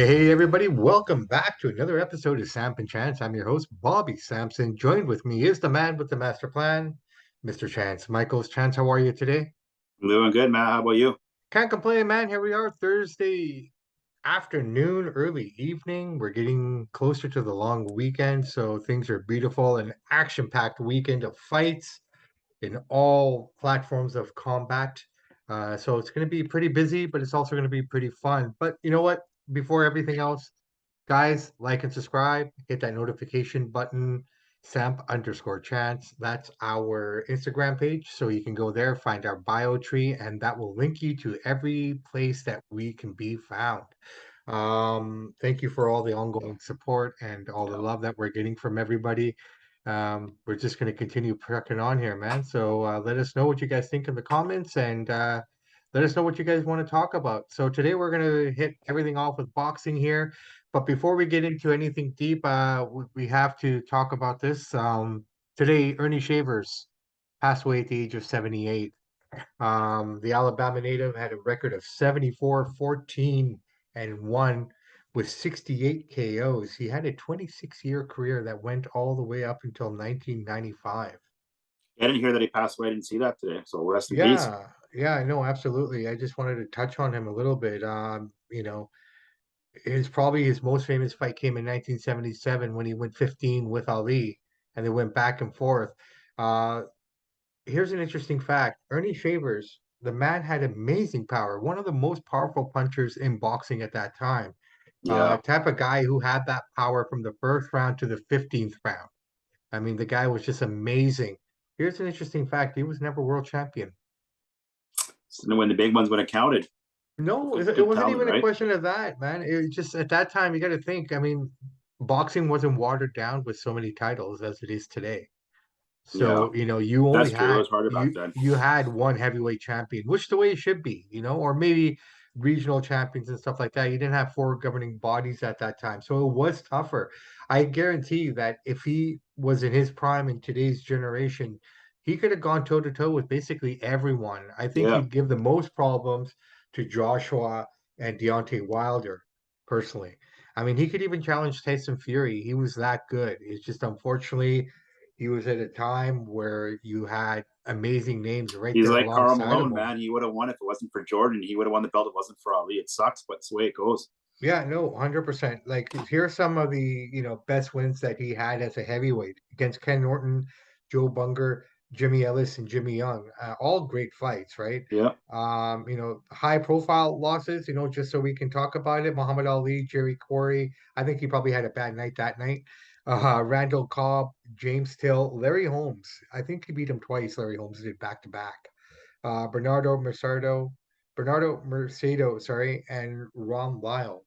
Hey everybody, welcome back to another episode of Samp and Chance. I'm your host, Bobby Sampson. Joined with me is the man with the master plan, Mr. Chance. Michael's Chance, how are you today? I'm doing good, Matt. How about you? Can't complain, man. Here we are, Thursday afternoon, early evening. We're getting closer to the long weekend, so things are beautiful. An action-packed weekend of fights in all platforms of combat. So it's going to be pretty busy, but it's also going to be pretty fun. But you know what? Before everything else, guys, like and subscribe, hit that notification button, Samp_Chance. That's our Instagram page. So you can go there, find our bio tree, and that will link you to every place that we can be found. Thank you for all the ongoing support and all the Yeah. love that we're getting from everybody. We're just going to continue trucking on here, man. So let us know what you guys think in the comments and let us know what you guys want to talk about. So today we're going to hit everything off with boxing here. But before we get into anything deep, we have to talk about this. Today, Ernie Shavers passed away at the age of 78. The Alabama native had a record of 74-14-1 with 68 KOs. He had a 26-year career that went all the way up until 1995. I didn't hear that he passed away. I didn't see that today. So rest in peace. Yeah, I know, absolutely. I just wanted to touch on him a little bit. His probably his most famous fight came in 1977 when he went 15 with Ali, and they went back and forth. Uh, Here's an interesting fact. Ernie Shavers, the man had amazing power, one of the most powerful punchers in boxing at that time. Yeah. Type of guy who had that power from the first round to the 15th round. I mean, the guy was just amazing. Here's an interesting fact. He was never world champion. So when the big ones when it counted. No, Good, it good wasn't talent, even a right? question of that, man. It just at that time you got to think. I mean, boxing wasn't watered down with so many titles as it is today. Yeah. So, you only That's true. It had was harder back then. you had one heavyweight champion, which the way it should be, or maybe regional champions and stuff like that. You didn't have four governing bodies at that time. So it was tougher. I guarantee you that if he was in his prime in today's generation, he could have gone toe to toe with basically everyone. I think Yeah. he'd give the most problems to Joshua and Deontay Wilder, personally. I mean, he could even challenge Tyson Fury. He was that good. It's just unfortunately he was at a time where you had amazing names right He's there like Carl alongside of Malone, him. man. He would have won if it wasn't for Jordan. He would have won the belt if it wasn't for Ali. It sucks, but it's the way it goes. Yeah, no, 100%. Like, here's some of the, best wins that he had as a heavyweight against Ken Norton, Joe Bunger, Jimmy Ellis, and Jimmy Young. All great fights, right? Yeah. High profile losses, just so we can talk about it. Muhammad Ali, Jerry Corey. I think he probably had a bad night that night. Randall Cobb, James Till, Larry Holmes. I think he beat him twice. Larry Holmes did back to back. Bernardo Mercado, sorry, and Ron Lyle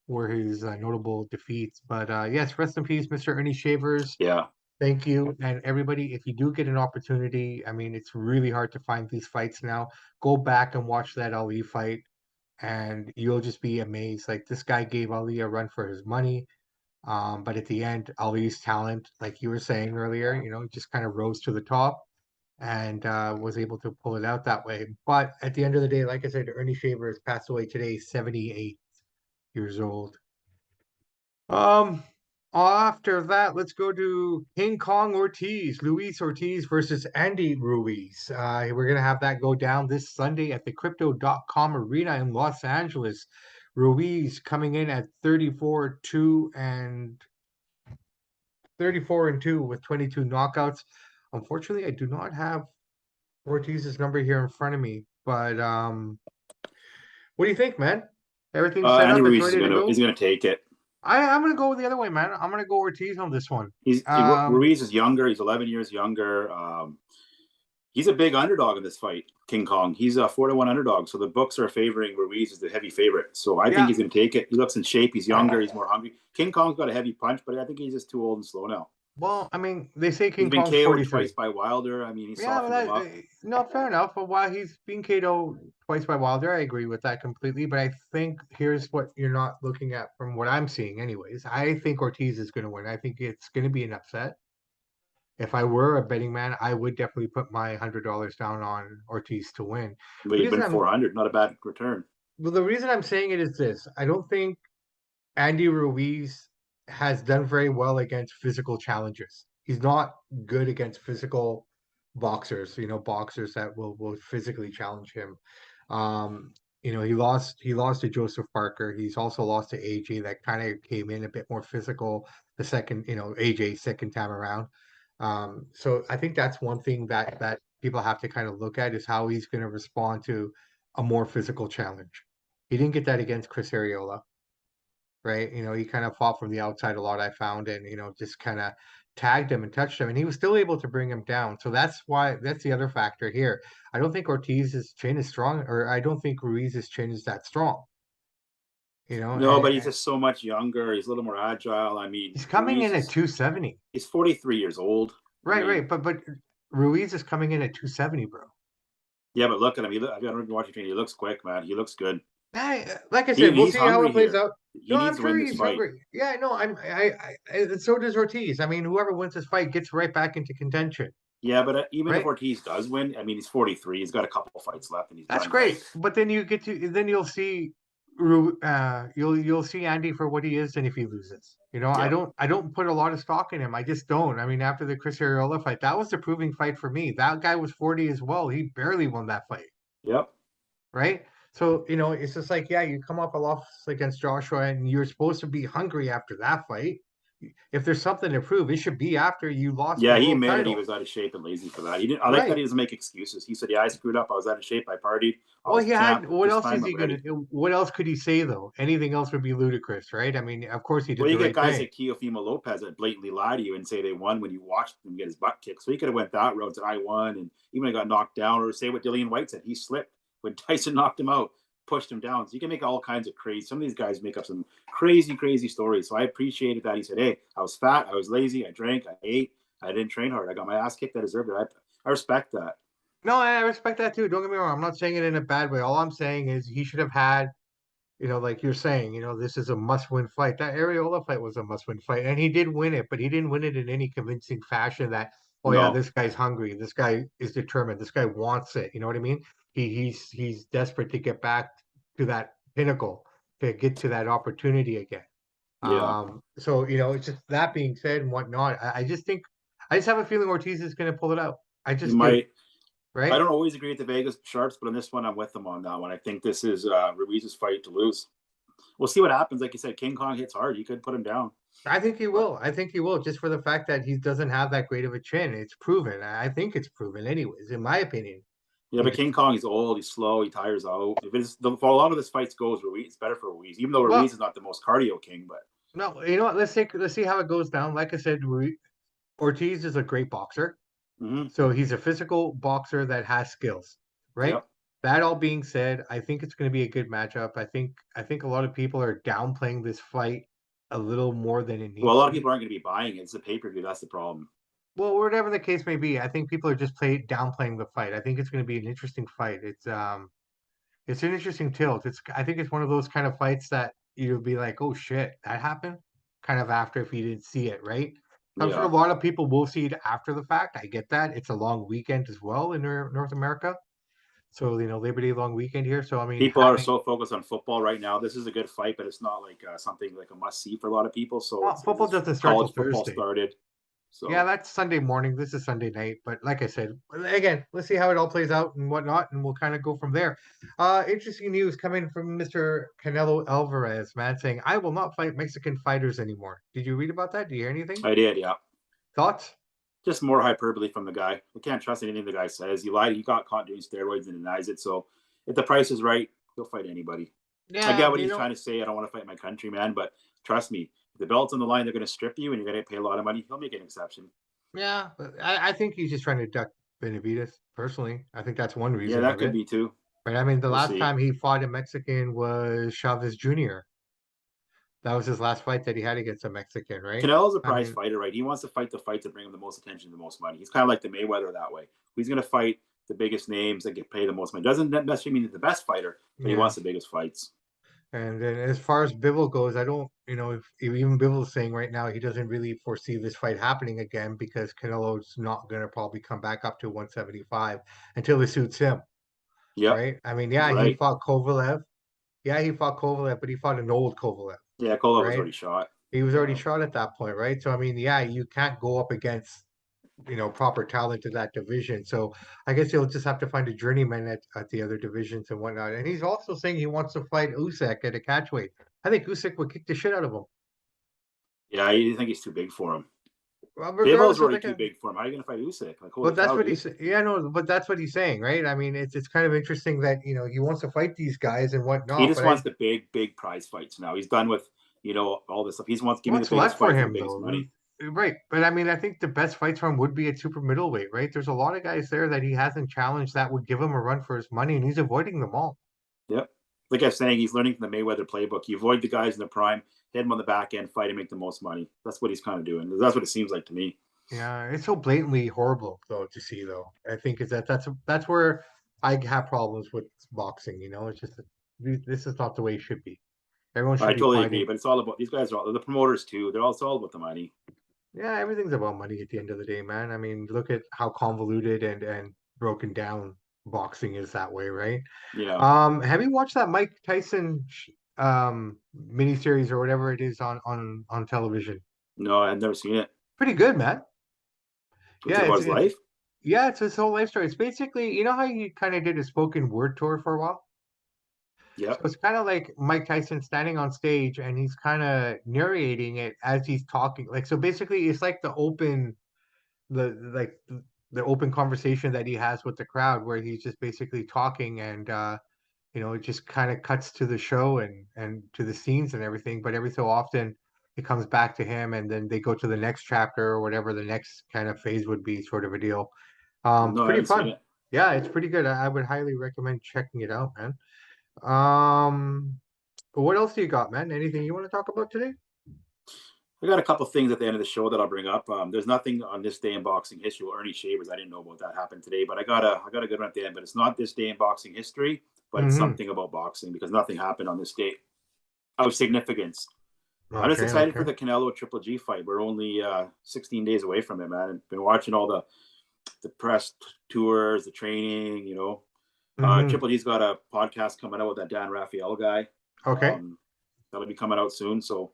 were his notable defeats. But yes, rest in peace, Mr. Ernie Shavers. Yeah. Thank you. And everybody, if you do get an opportunity, I mean, it's really hard to find these fights now. Go back and watch that Ali fight, and you'll just be amazed. Like, this guy gave Ali a run for his money. But at the end, Ali's talent, like you were saying earlier, just kind of rose to the top and was able to pull it out that way. But at the end of the day, like I said, Ernie Shavers passed away today, 78 years old. Um, After that, let's go to King Kong Ortiz, Luis Ortiz versus Andy Ruiz. We're gonna have that go down this Sunday at the Crypto.com Arena in Los Angeles. Ruiz coming in at 34-2 with 22 knockouts. Unfortunately, I do not have Ortiz's number here in front of me, but what do you think, man? Everything's set Andy up, it's Ruiz is ready to gonna go. is gonna take it. I'm gonna go the other way, man. I'm gonna go Ortiz on this one. Ruiz is younger. He's 11 years younger. He's a big underdog in this fight, King Kong. He's a 4-1 underdog. So the books are favoring Ruiz as the heavy favorite. So I think Yeah. he's going to take it. He looks in shape. He's younger. He's more hungry. King Kong's got a heavy punch, but I think he's just too old and slow now. Well, I mean, they say He's King been Kong's KO'd twice 43. by Wilder. I mean, he Yeah, well, softened him up. no, fair enough. But while he's being KO'd twice by Wilder, I agree with that completely. But I think here's what you're not looking at from what I'm seeing, anyways. I think Ortiz is going to win. I think it's going to be an upset. If I were a betting man, I would definitely put my $100 down on Ortiz to win. But The he'd reason been I'm 400. Not a bad return. Well, the reason I'm saying it is this. I don't think Andy Ruiz has done very well against physical challenges. He's not good against physical boxers, boxers that will physically challenge him. Um, he lost to Joseph Parker. He's also lost to AJ that kind of came in a bit more physical the second, AJ second time around. So I think that's one thing that people have to kind of look at is how he's going to respond to a more physical challenge. He didn't get that against Chris Arreola, right? He kind of fought from the outside a lot, I found, and just kind of tagged him and touched him, and he was still able to bring him down. So that's the other factor here. I don't think Ortiz's chin is strong, or I don't think Ruiz's chin is that strong. No, but he's And just so much younger. He's a little more agile. I mean, he's coming Ruiz in at is 270. he's 43 years old. I Right, mean, right, but Ruiz is coming in at 270, bro. yeah, but look at him. I don't even watch him train. He looks quick, man. He looks good. Like I said, we'll He's see how hungry it plays here. out. He No, needs I'm to sure win this he's fight. hungry. Yeah, no, and so does Ortiz. I mean, whoever wins this fight gets right back into contention, Yeah, but even if right? Ortiz does win, I mean, he's 43. He's got a couple of fights left, and he's That's done right. great. But then you'll see you'll see Andy for what he is and if he loses. Yep. I don't put a lot of stock in him. I just don't. I mean, after the Chris Arreola fight, that was the proving fight for me. That guy was 40 as well. He barely won that fight, Yep. right? So, it's just like, yeah, you come up a loss against Joshua and you're supposed to be hungry after that fight. If there's something to prove, it should be after you lost the Yeah, he world admitted he title. was out of shape and lazy for that. He didn't. I like that Right. he doesn't make excuses. He said, "Yeah, I screwed up. I was out of shape. I partied. I Well, was he had champ. what This else is time, I'm he gonna ready." do? What else could he say though? Anything else would be ludicrous, right? I mean, of course he did Well, you the get right guys thing. like Teofimo Lopez that blatantly lie to you and say they won when you watched him get his butt kicked. So he could have went that road, said I won, and even when he got knocked down, or say what Dillian White said, he slipped when Tyson knocked him out, pushed him down. So you can make all kinds of crazy. Some of these guys make up some crazy, crazy stories. So I appreciated that he said, "Hey, I was fat, I was lazy, I drank, I ate, I didn't train hard, I got my ass kicked, I deserved it." I respect that. No, I respect that too. Don't get me wrong. I'm not saying it in a bad way. All I'm saying is he should have had, like you're saying, this is a must-win fight. That Areola fight was a must-win fight, and he did win it, but he didn't win it in any convincing fashion that, oh yeah, No, this guy's hungry, this guy is determined, this guy wants it. You know what I mean? He's desperate to get back to that pinnacle, to get to that opportunity again. yeah, So it's just that being said and whatnot. I just have a feeling Ortiz is going to pull it out. I he just do, might. I right? don't always agree with the Vegas sharps, but on this one, I'm with them on that one. I think this is Ruiz's fight to lose. We'll see what happens. Like you said, King Kong hits hard. You could put him down. I think he But will. I think he will, just for the fact that he doesn't have that great of a chin. It's proven. I think it's proven, anyways, in my opinion. yeah, He but just King Kong, he's old, he's slow, he tires out. If it's for a lot of this fights goes Ruiz, it's better for Ruiz, even though Ruiz well, is not the most cardio king. But no, you know what? Let's see how it goes down. Like I said, Ortiz is a great boxer. mm-hmm. So he's a physical boxer that has skills, right? Yep. That all being said, I think it's going to be a good matchup. I think a lot of people are downplaying this fight a little more than it Well, a needs lot to of be. people aren't going to be buying it. It's a pay per view. That's the problem. Well, whatever the case may be, I think people are just downplaying the fight. I think it's going to be an interesting fight. It's an interesting tilt. I think it's one of those kind of fights that you'll be like, oh shit, that happened, kind of after if you didn't see it, right? I'm sure a Yeah. lot of people will see it after the fact. I get that. It's a long weekend as well in North America. So, Labor Day long weekend here. So, I mean, People are having so focused on football right now. This is a good fight, but it's not like something like a must see for a lot of people. So well, football it's doesn't start till college football Thursday. started. Yeah, So that's Sunday morning. This is Sunday night. But like I said, again, let's see how it all plays out and whatnot, and we'll kind of go from there. Interesting news coming from Mr. Canelo Alvarez, man, saying, I will not fight Mexican fighters anymore. Did you read about that? Do you hear anything? I did, yeah. Thoughts? Just more hyperbole from the guy. I can't trust anything the guy says. He lied. He got caught doing steroids and denies it. So if the price is right, he'll fight anybody. I get Yeah, what he's trying to say. I don't want to fight my country, man. But trust me, if the belt's on the line, they're going to strip you, and you're going to pay a lot of money. He'll make an exception. yeah. But I think he's just trying to duck Benavides, personally. I think that's one Yeah, reason that of could it. be too. But I mean, the We'll last see. time he fought a Mexican was Chavez Jr. That was his last fight that he had against a Mexican, right? Canelo's a I prize mean, fighter, right? He wants to fight the fight to bring him the most attention, the most money. He's kind of like the Mayweather that way. He's going to fight the biggest names that get paid the most money. Doesn't necessarily mean he's the best fighter, but he yeah. wants the biggest fights. And then as far as Bivol goes, I don't, if even Bivol's saying right now he doesn't really foresee this fight happening again because Canelo's not going to probably come back up to 175 until it suits him, Yep, right? I mean, he's yeah, he right. fought Kovalev. Yeah, he fought Kovalev, but he fought an old Kovalev. Yeah, Kolo was right? already shot. He was already Uh, shot at that point, right? So I mean, yeah, you can't go up against proper talent in that division. So I guess he'll just have to find a journeyman at the other divisions and whatnot. And he's also saying he wants to fight Usyk at a catchweight. I think Usyk would kick the shit out of him. yeah, I think he's too big for him. Well, Bivol regardless of already the too big for him. How are you going to fight Usyk? Like, holy but that's cow, what dude. he's yeah, no, but that's what he's saying, right? I mean, it's kind of interesting that he wants to fight these guys and He whatnot, just but I wants the big prize fights now. He's done with, all this stuff. He wants to give me the what's biggest left for fight for the him biggest though? money. Right. But I mean, I think the best fights for him would be at super middleweight, right? There's a lot of guys there that he hasn't challenged that would give him a run for his money, and he's avoiding them all. Yep. Like I was saying, he's learning from the Mayweather playbook. You avoid the guys in the prime, hit him on the back end, fight and make the most money. That's what he's kind of doing. That's what it seems like to me. Yeah, it's so blatantly horrible though to see though. I think is that's where I have problems with boxing, It's just this is not the way it should be. Everyone I should be totally agree, fighting. but it's all about these guys are all the promoters too. They're all about the money. Yeah, everything's about money at the end of the day, man. I mean, look at how convoluted and broken down boxing is that way, right? Yeah. Have you watched that Mike Tyson miniseries or whatever it is on television? No, I've never seen it. Pretty good, man. What's Yeah, it about it's his it's life? yeah, it's his whole life story. It's basically, how he kind of did a spoken word tour for a while. So Yep. it's kind of like Mike Tyson standing on stage and he's kind of narrating it as he's talking. Like so, basically, it's like the like the open conversation that he has with the crowd, where he's just basically talking and it just kind of cuts to the show and to the scenes and everything. But every so often, it comes back to him, and then they go to the next chapter or whatever the next kind of phase would be, sort of a deal. It's No, I pretty haven't seen fun. it. Yeah, it's pretty good. I would highly recommend checking it out, man. Um, what else do you got, man? Anything you want to talk about today? I got a couple things at the end of the show that I'll bring up. There's nothing on this day in boxing history. Well, Ernie Shavers, I didn't know about that happened today, but I got a good one at the end. But it's not this day in boxing history, but it's Mm-hmm. something about boxing because nothing happened on this day of significance. I'm just Okay, excited for okay. the Canelo Triple G fight. We're only 16 days away from it, man. I've been watching all the press tours, the training. Mm-hmm. Triple G's got a podcast coming out with that Dan Raphael guy. Okay. Um, that'll be coming out soon. So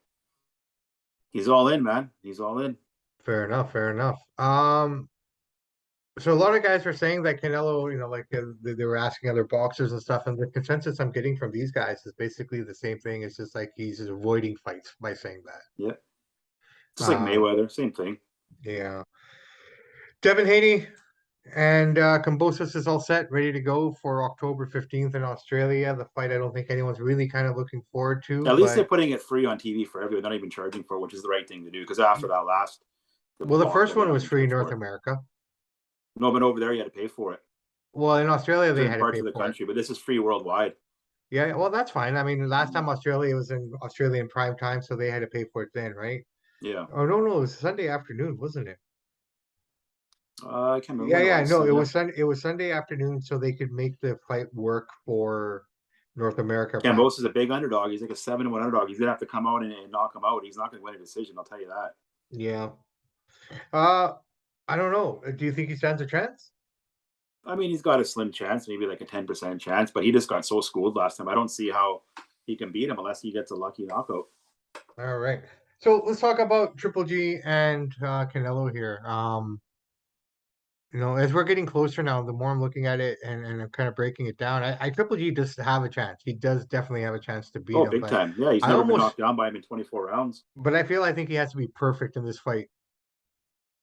he's all in, man. He's all in. Fair enough, fair enough. So a lot of guys are saying that Canelo, like they were asking other boxers and stuff, and the consensus I'm getting from these guys is basically the same thing. It's just like he's just avoiding fights by saying that. Yeah, just like Um, Mayweather, same thing. yeah. Devin Haney and Kambosos is all set, ready to go for October 15th in Australia. The fight I don't think anyone's really kind of looking forward to, At least they're but putting it free on TV for everyone, not even charging for it, which is the right thing to do. Because after that last well, the debacle, first they one don't was even free in charge North for it. America. No, but over there you had to pay for it. Well, in Australia they Certain had to parts pay of the for it. country, but this is free worldwide. Yeah, well, that's fine. I mean, last Mm. time Australia was in Australian prime time, so they had to pay for it then, right? Yeah, Oh no, no, it was Sunday afternoon, wasn't it? I can't remember Yeah, when it yeah, was. no, Sunday after. It was Sunday afternoon, so they could make the fight work for North America prime. Cambos is a big underdog. He's like a 7-1 underdog. He's gonna have to come out and knock him out. He's not gonna win a decision. I'll tell you that. Yeah. Uh, I don't know. Do you think he stands a chance? I mean, he's got a slim chance, maybe like a 10% chance, but he just got so schooled last time. I don't see how he can beat him unless he gets a lucky knockout. All right. So let's talk about Triple G and Canelo here. As we're getting closer now, the more I'm looking at it and I'm kind of breaking it down, I Triple G does have a chance. He does definitely have a chance to beat Oh, him, big but time. Yeah, he's I never been almost, knocked down by him in 24 rounds. but I think he has to be perfect in this fight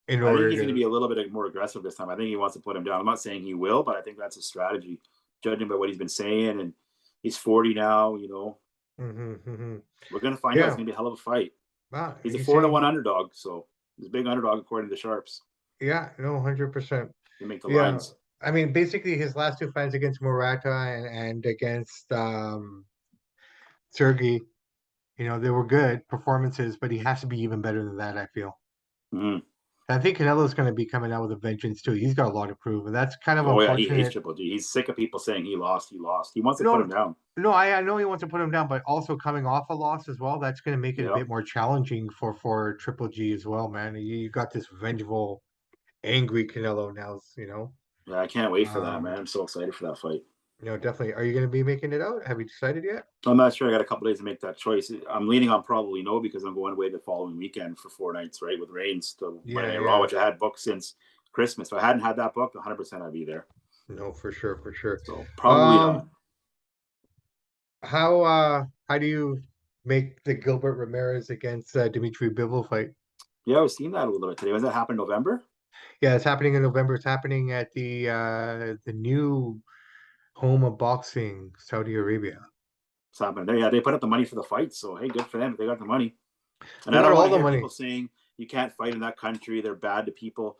in I think order he's going to to. be a little bit more aggressive this time. I think he wants to put him down. I'm not saying he will, but I think that's a strategy, judging by what he's been saying. And he's 40 now. Hmm. We're going to find out. It's Yeah. going to be a hell of a fight. Wow. He's a He's 4-1 saying, underdog, so he's a big underdog according to the sharps. yeah, no, 100%. They make the Yeah. lines. I mean, basically, his last two fights against Murata and against Sergey, they were good performances, but he has to be even better than that, I feel. Mm-hmm. I think Canelo's going to be coming out with a vengeance too. He's got a lot to prove, and that's kind of Oh yeah, he hates unfortunate. Triple G. He's sick of people saying he lost. He lost. He wants to put No, him down. no, I know he wants to put him down, but also coming off a loss as well, that's going to make it a Yeah, bit more challenging for Triple G as well, man. You got this vengeful, angry Canelo now, yeah. I can't wait for that, Um, man. I'm so excited for that fight. Definitely. Are you going to be making it out? Have you decided yet? I'm not sure. I got a couple days to make that choice. I'm leaning on probably no because I'm going away the following weekend for 4 nights, right, with Rains to Monday Yeah, Night Raw, yeah. which I had booked since Christmas. If I hadn't had that booked, 100% I'd be there. No, for sure, for sure. So probably not. How do you make the Gilbert Ramirez against Dimitri Bivol fight? Yeah, I was seeing that a little bit today. Was that happen in November? Yeah, it's happening in November. It's happening at the new home of boxing, Saudi Arabia. It's happening there. Yeah, they put up the money for the fight. So hey, good for them. They got the money. And They I got don't want all to the hear money. people saying you can't fight in that country. They're bad to people.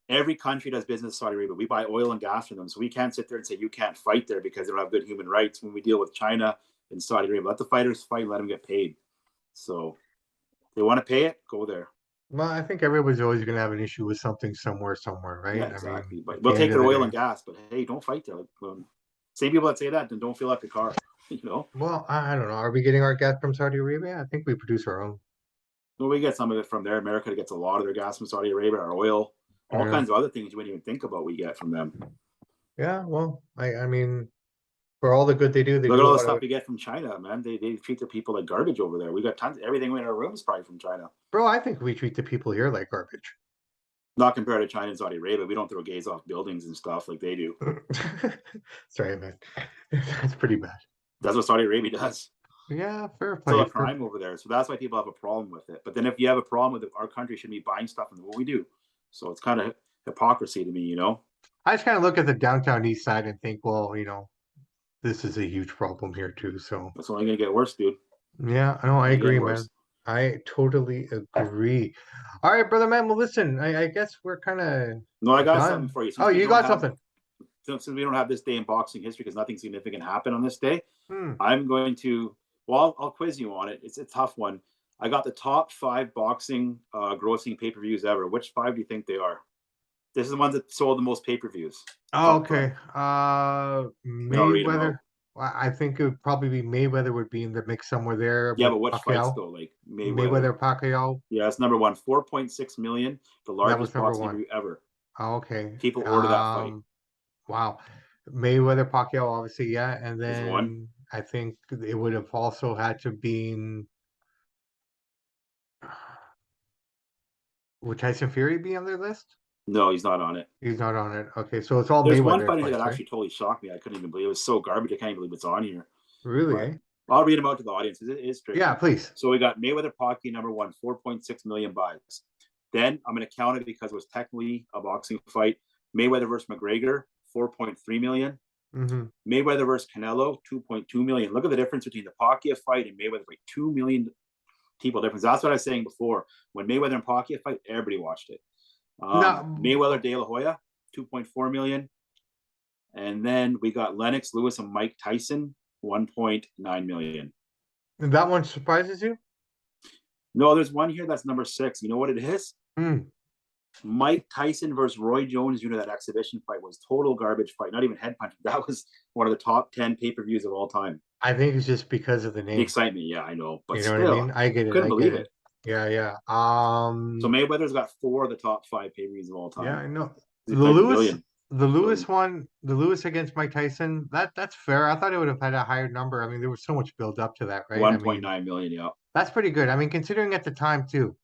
Every country does business with Saudi Arabia. We buy oil and gas from them. So we can't sit there and say you can't fight there because they don't have good human rights when we deal with China and Saudi Arabia. Let the fighters fight and let them get paid. So if they want to pay it, go there. Well, I think everybody's always going to have an issue with something somewhere, Yeah, right? I mean, exactly. But at we'll the end take of their the oil day. and gas. But hey, don't fight there. Same people that say that, then don't fill up your car. You know, Well, I don't know. Are we getting our gas from Saudi Arabia? I think we produce our own. well, we get some of it from there. America gets a lot of their gas from Saudi Arabia, our oil, all Yeah. kinds of other things you wouldn't even think about. We get from them. Yeah. Well, I mean, for all the good they Look at do a all the lot of stuff it. we get from China, man. They treat their people like garbage over there. We got tons. Everything in our room is probably from China. Bro, I think we treat the people here like garbage. Not compared to China and Saudi Arabia. We don't throw gays off buildings and stuff like they do. Sorry, man. That's pretty bad. That's what Saudi Arabia does. Yeah, fair Still play. a crime over there. So that's why people have a problem with it. But then if you have a problem with it, our country should be buying stuff and what we do. So it's kind of hypocrisy to me, you know? I just kind of look at the downtown east side and think, well, this is a huge problem here too. So It's only going to get worse, dude. yeah, I know, I Only agree, getting man. worse. I totally agree. All right, brother man. Well, listen, I guess we're kind No, I of got something done. for you. Oh, you got something. Since we don't have this day in boxing history because nothing significant happened on this day, Hmm. I'm going to, well, I'll quiz you on it. It's a tough one. I got the top 5 boxing grossing pay-per-views ever. Which 5 do you think they are? This is the ones that sold the most pay-per-views. Oh, Top 5. okay. And I'll read them out. Mayweather. Well, I think it would probably be Mayweather would be in the mix somewhere there Yeah, with but which fights Pacquiao. though? Like Mayweather. Mayweather, Pacquiao. Yeah, it's number one. 4.6 million, the That was largest number boxing one. review ever. Oh, okay. People order that fight. Wow. Mayweather, Pacquiao, obviously, yeah. And Is one. then I think it would have also had to been. Would Tyson Fury be on their list? No, he's not on it. He's not on it. Okay, so it's all There's one Mayweather fight here that fights, right? actually totally shocked me. I couldn't even believe it was so garbage. I can't even believe it's on here. Really, But eh? I'll read them out to the audience. It is Yeah, tricky. please. So we got Mayweather Pacquiao number one, 4.6 million buys. Then I'm going to count it because it was technically a boxing fight. Mayweather versus McGregor, 4.3 million. Mm-hmm. Mayweather versus Canelo, 2.2 million. Look at the difference between the Pacquiao fight and Mayweather fight. 2 million people difference. That's what I was saying before. When Mayweather and Pacquiao fight, everybody watched it. No, Mayweather De La Hoya, 2.4 million. And then we got Lennox Lewis and Mike Tyson, 1.9 million. that one surprises you? No, there's one here that's number 6. You know what it is? Hmm. Mike Tyson versus Roy Jones Jr. That exhibition fight was total garbage fight. Not even head punching. That was one of the top 10 pay-per-views of all time. I think it's just because of the The name. excitement, yeah, I know, but You know what I still, mean? I get it. couldn't I get believe it. it. Yeah, yeah. So Mayweather's got 4 of the top 5 pay-per-views of all Yeah, time. I know. He The played Lewis, Pavilion. the Lewis one, the Lewis against Mike Tyson. That's fair. I thought it would have had a higher number. I mean, there was so much build up to that, right? I mean, 1.9 million, yeah. that's pretty good. I mean, considering at the time too,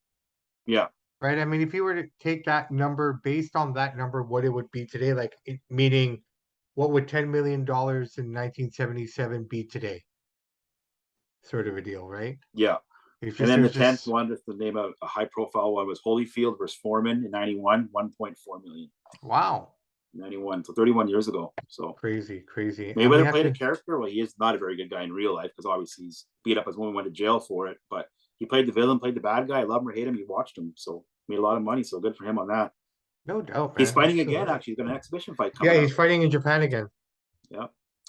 Yeah. right? I mean, if you were to take that number based on that number, what it would be today, like meaning what would $10 million in 1977 be today? Sort of a deal, right? Yeah. It's And just then the there's 10th just one, just the name of a high profile one was Holyfield versus Foreman in 91, 1.4 million. wow, 91, so 31 years ago. So crazy, crazy. And we Mayweather have played a to, character. Well, he is not a very good guy in real life because obviously he's beat up his woman, went to jail for it. But he played the villain, played the bad guy. I love him or hate him. You watched him, so made a lot of money. So good for him on that. no doubt, He's man. fighting again. Absolutely. Actually, he's got an exhibition fight Yeah, coming up. he's fighting in Japan again. Yeah,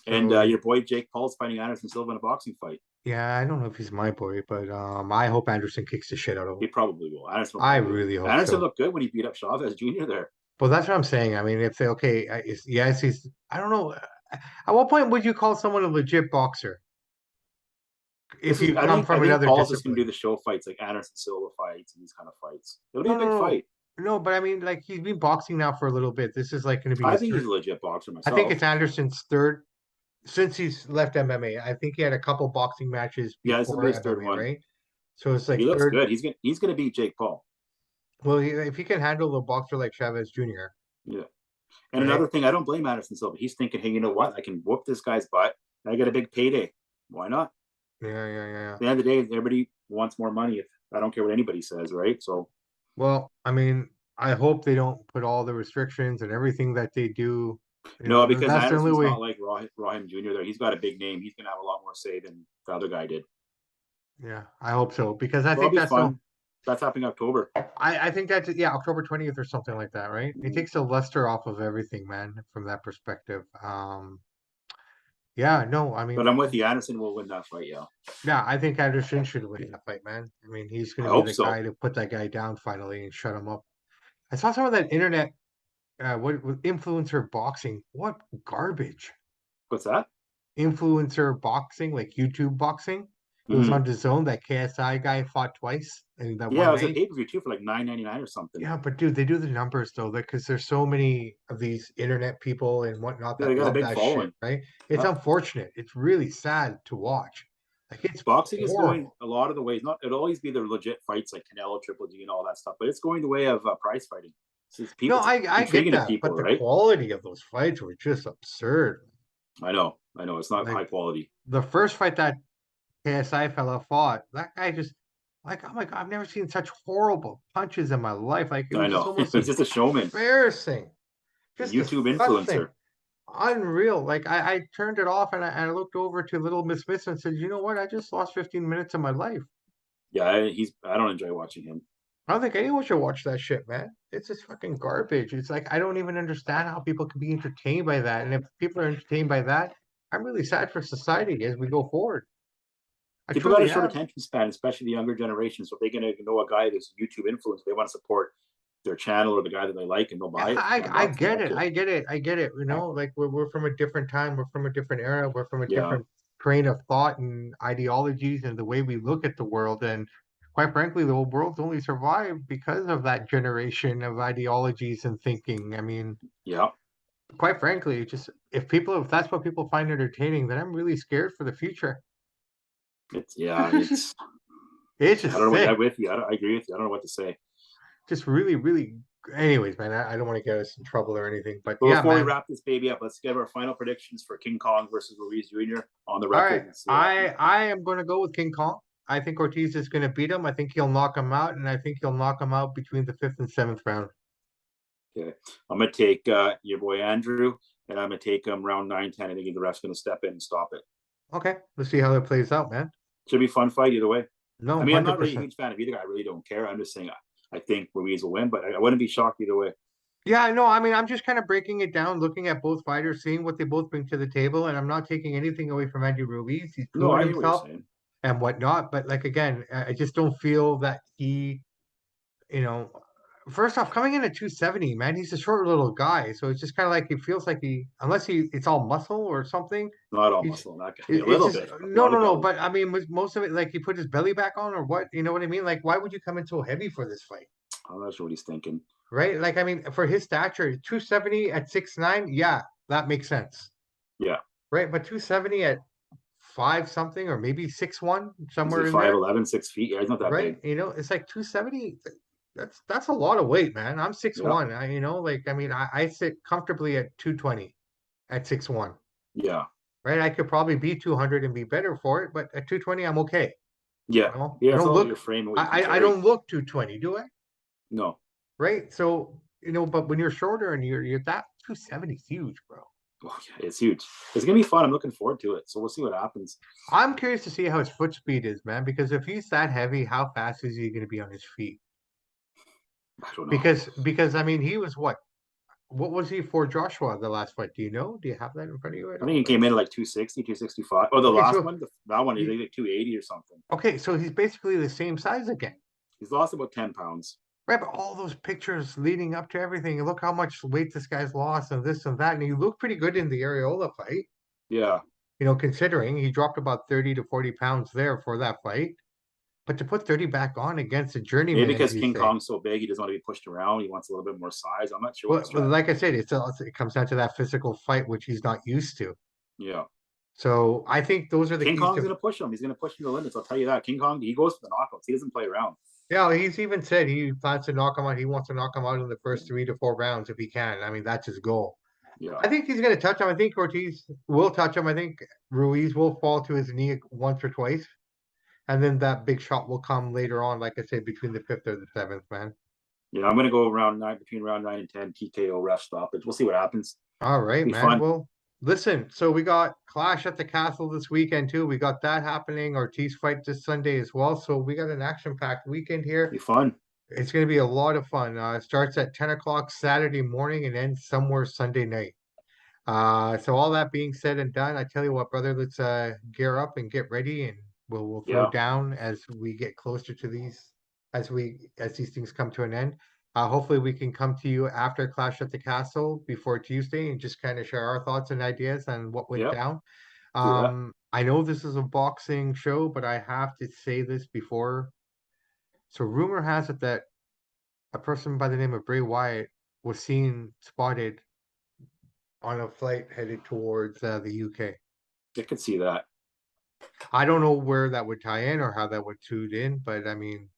and So your boy Jake Paul's fighting Anderson Silva in a boxing fight. yeah, I don't know if he's my boy, but I hope Anderson kicks the shit out of him. He probably will. Anderson will I probably win. really hope Anderson so. looked good when he beat up Chavez Jr. there. But that's what I'm saying. I mean, if they okay, yes, he's. I don't know. At what point would you call someone a legit boxer if This is. you come I from think another Paul's just going to do discipline? the show fights like Anderson Silva fights and these kind of fights. It'll be No, a no, big no, fight. no. But I mean, like he's been boxing now for a little bit. This is like going to be I his think he's third. a legit boxer I think myself. it's Anderson's third since he's left MMA. I think he had a couple boxing matches Yeah, this will before be his third MMA, one. right? So it's He like looks third. good. He's gonna beat Jake Paul. Well, if he can handle a boxer like Chavez Jr., Yeah. And right? another thing, I don't blame Anderson Silva. He's thinking, hey, you know what? I can whoop this guy's butt and I get a big payday. Why not? Yeah, yeah, yeah. At the end of the day, everybody wants more money. If I don't care what anybody says, right? So Well, I mean, I hope they don't put all the restrictions and everything that they do. no, because That's the only Anderson's way. not like Raheem Jr. there. He's got a big name. He's gonna have a lot more say than the other guy did. Yeah, I hope so because I So it'll think be that's the. fun. That's happening October. I think that's yeah, October 20th or something like that, right? It Mhm. takes the luster off of everything, man, from that perspective. Yeah, no, I But mean, I'm with you. Anderson will win that fight. Yeah, yeah, I think Anderson should win that fight, man. I mean, he's I gonna be hope the so. guy to put that guy down finally and shut him up. I saw some of that internet, what influencer boxing. What garbage! What's that? Influencer boxing, like YouTube boxing. It was Mm-hmm. on DAZN. That KSI guy fought twice in that Yeah, one it was a night. pay per view too for like $9.99 or something. Yeah, but dude, they do the numbers though, because there's so many of these internet people and whatnot Yeah, they that got a love big that shit, following. right? It's Yeah. unfortunate. It's really sad to watch. Like it's Boxing is going horrible. a lot of the ways. Not it'll always be the legit fights like Canelo, Triple G, and all that stuff, but it's going the way of prize fighting. No, It's I get intriguing to that, people, but the right? quality of those fights were just absurd. I know, it's not Like high quality. the first fight that KSI fella fought, that guy just like, oh my God, I've never seen such horrible punches in my life. Like it I was just know. almost He's just a showman, embarrassing, a just YouTube disgusting, influencer. unreal. Like I turned it off and I looked over to Little Miss Miss and said, you know what? I just lost 15 minutes of my life. Yeah, I don't enjoy watching him. I don't think anyone should watch that shit, man. It's just fucking garbage. It's like I don't even understand how people can be entertained by that. And if people are entertained by that, I'm really sad for society as we go forward. I People got a truly short am. attention span, especially the younger generation. So if they're gonna know a guy that's YouTube influence, they want to support their channel or the guy that they like, and they'll Yeah, buy it, buy I boxing get it. ticket. I get it. I get it. Like we're from a different time. We're from a different era. We're from a Yeah, different train of thought and ideologies and the way we look at the world. And quite frankly, the whole world's only survived because of that generation of ideologies and thinking. I mean, yeah. quite frankly, it just if that's what people find entertaining, then I'm really scared for the future. It's yeah. It's just It's it's I don't just know what sick. I'm with you. I agree with you. I don't know what to say. Just really, really. Anyways, man, I don't want to get us in trouble or anything, but But yeah, before we man. wrap this baby up, let's get our final predictions for King Kong versus Ruiz Jr. on the All record right, and see what happens. I am going to go with King Kong. I think Ortiz is going to beat him. I think he'll knock him out, and I think he'll knock him out between the fifth and seventh round. Okay, I'm gonna take your boy Andrew, and I'm gonna take him round 9-10. I think the ref's gonna step in and stop it. Okay, let's see how that plays out, man. Should be a fun fight either way. No, I mean, I'm not really a 100%. huge fan of either guy. I really don't care. I'm just saying I think Ruiz will win, but I wouldn't be shocked either way. Yeah, no, I mean, I'm just kind of breaking it down, looking at both fighters, seeing what they both bring to the table, and I'm not taking anything away from Andy Ruiz. He's No, proven I hear what you're himself saying. and whatnot, but like again, I just don't feel that he, you know, first off, coming in at 270, man, he's a short little guy, so it's just kind of like he feels like unless it's all muscle or something, Not all he's, muscle in that guy. A it's little just bit, a no, lot no, of no. belly. But I mean, with most of it, like he put his belly back on, or what? You know what I mean? Like, why would you come in so heavy for this fight? I'm not sure what he's thinking. Right? Like, I mean, for his stature, 270 at 6'9", yeah, that makes sense. Yeah. Right? But 270 at five something, or maybe 6'1", Is he somewhere in there, 5'11", 6 feet? Yeah, he's not that right? big. It's like 270. That's a lot of weight, man. I'm six Yeah. one. Like I mean, I sit comfortably at 220 at 6'1". Yeah. Right? I could probably be 200 and be better for it, but at 220, I'm okay. Yeah. I Yeah, it's don't all your look frame and what you can I carry. don't look 220, do I? No. Right? So, but when you're shorter and you're that 270 is huge, bro. Oh, yeah, it's huge. It's gonna be fun. I'm looking forward to it. So we'll see what happens. I'm curious to see how his foot speed is, man, because if he's that heavy, how fast is he going to be on his feet? I don't know. Because I mean, he was what? What was he for Joshua the last fight? Do you know? Do you have that in front of you at I think all? he Like, came in at like 260, 265. Oh, the okay, last so one, that one, he's he, like 280 or something. okay, so he's basically the same size again. He's lost about 10 pounds. Right, but all those pictures leading up to everything, and look how much weight this guy's lost, and this and that, and he looked pretty good in the Areola fight. Yeah. Considering he dropped about 30 to 40 pounds there for that fight. But to put 30 back on against a Maybe journeyman, as because you King say, Kong's so big, he doesn't want to be pushed around. He wants a little bit more size. I'm not sure what the well, strategy like I is. said, it comes down to that physical fight, which he's not used to. Yeah. So I think those are the King keys Kong's to. going to push him. He's going to push him to the limits. I'll tell you that. King Kong, he goes for the knockouts. He doesn't play around. Yeah, he's even said he plans to knock him out. He wants to knock him out in the Yeah. first 3 to 4 rounds if he can. I mean, that's his goal. Yeah. I think he's going to touch him. I think Ortiz will touch him. I think Ruiz will fall to his knee once or twice. And then that big shot will come later on, like I said, between the fifth or the seventh, man. Yeah, I'm going to go round 9, between round 9 and 10, TKO ref stoppage. We'll see what happens. All right, Be man. fun. Well, listen, so we got Clash at the Castle this weekend, too. We got that happening. Ortiz fight this Sunday as well. So we got an action-packed weekend here. Be fun. It's going to be a lot of fun. It starts at 10 o'clock Saturday morning and ends somewhere Sunday night. So all that being said and done, I tell you what, brother, let's gear up and get ready, and we'll throw Yeah. down as we get closer to these, as these things come to an end. Hopefully we can come to you after Clash at the Castle before Tuesday and just kind of share our thoughts and ideas on what went Yep. down. Do that. I know this is a boxing show, but I have to say this before. So rumor has it that a person by the name of Bray Wyatt was seen spotted on a flight headed towards the UK. I could see that. I don't know where that would tie in or how that would tune in, but I mean,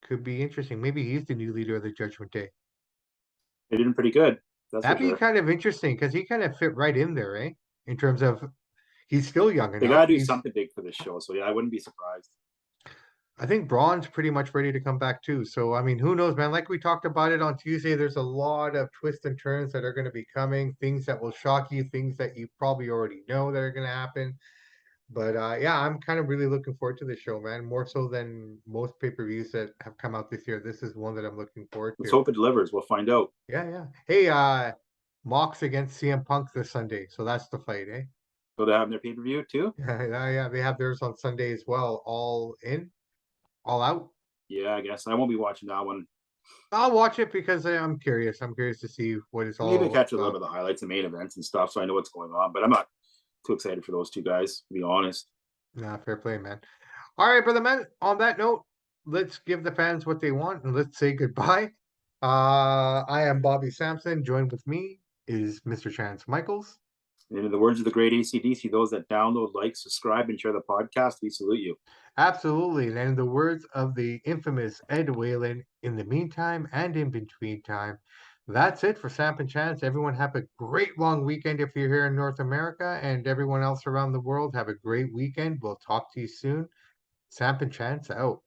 could be interesting. Maybe he's the new leader of the Judgment Day. They did him pretty good. That's That'd for be sure. kind of interesting because he kind of fit right in there, eh? In terms of he's still young They enough. got to do something big for this show. So, yeah, I wouldn't be surprised. I think Braun's pretty much ready to come back too. So I mean, who knows, man? Like we talked about it on Tuesday, there's a lot of twists and turns that are going to be coming, things that will shock you, things that you probably already know that are going to happen. But yeah, I'm kind of really looking forward to the show, man. More so than most pay-per-views that have come out this year. This is one that I'm looking forward Let's to. hope it delivers. We'll find out. Yeah, yeah. Hey, Mox against CM Punk this Sunday. So that's the fight, eh? So they have their pay-per-view too? Yeah, yeah. They have theirs on Sunday as well. All in, all out. Yeah, I guess. I won't be watching that one. I'll watch it because I'm curious. I'm curious to see what it's Maybe all catch a little about. bit of the highlights and main events and stuff so I know what's going on. But I'm not too excited for those two guys, to be honest. Nah, fair play, man. All right, brother, man. On that note, let's give the fans what they want and let's say goodbye. I am Bobby Sampson. Joined with me is Mr. Chance Michaels. And in the words of the great ACDC, those that download, like, subscribe, and share the podcast, we salute you. Absolutely. And in the words of the infamous Ed Whalen, in the meantime and in between time, that's it for Samp&Chance. Everyone have a great long weekend if you're here in North America, and everyone else around the world have a great weekend. We'll talk to you soon. Samp&Chance out.